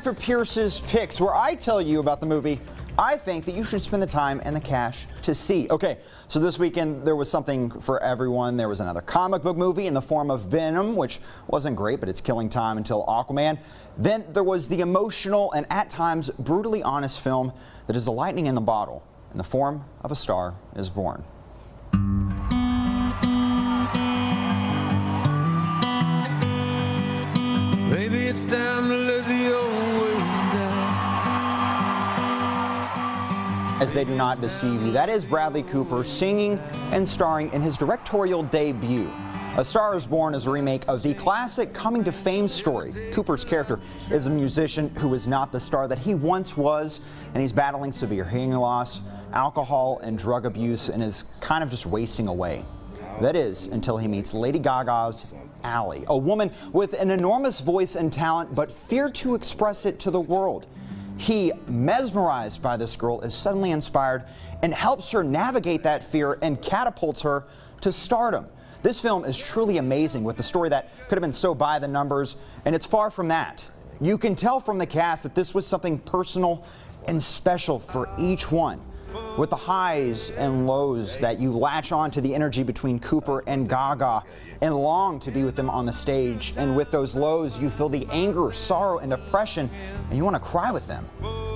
for Pierce's Picks, where I tell you about the movie I think that you should spend the time and the cash to see. Okay, so this weekend there was something for everyone. There was another comic book movie in the form of Venom, which wasn't great, but it's killing time until Aquaman. Then there was the emotional and at times brutally honest film that is the lightning in the bottle in the form of A Star Is Born. Maybe it's time to let the old ways die. As they do not deceive you, that is Bradley Cooper singing and starring in his directorial debut. A Star Is Born is a remake of the classic coming-to-fame story. Cooper's character is a musician who is not the star that he once was, and he's battling severe hearing loss, alcohol, and drug abuse, and is kind of just wasting away. That is, until he meets Lady Gaga's Ally, a woman with an enormous voice and talent, but feared to express it to the world. He, mesmerized by this girl, is suddenly inspired and helps her navigate that fear and catapults her to stardom. This film is truly amazing, with a story that could have been so by the numbers, and it's far from that. You can tell from the cast that this was something personal and special for each one. With the highs and lows that you latch on to the energy between Cooper and Gaga and long to be with them on the stage. And with those lows, you feel the anger, sorrow, and depression, and you want to cry with them.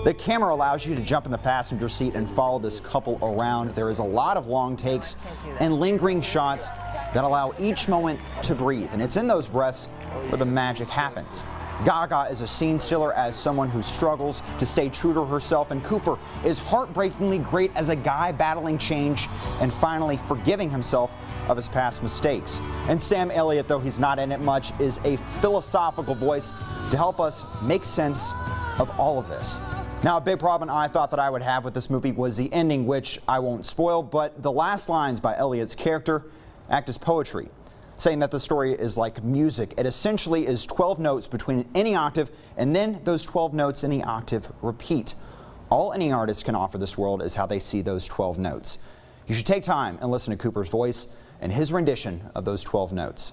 The camera allows you to jump in the passenger seat and follow this couple around. There is a lot of long takes and lingering shots that allow each moment to breathe. And it's in those breaths where the magic happens. Gaga is a scene stealer as someone who struggles to stay true to herself, and Cooper is heartbreakingly great as a guy battling change and finally forgiving himself of his past mistakes. And Sam Elliott, though he's not in it much, is a philosophical voice to help us make sense of all of this. Now, a big problem I thought that I would have with this movie was the ending, which I won't spoil, but the last lines by Elliott's character act as poetry, saying that the story is like music. It essentially is 12 notes between any octave, and then those 12 notes in the octave repeat. All any artist can offer this world is how they see those 12 notes. You should take time and listen to Cooper's voice and his rendition of those 12 notes.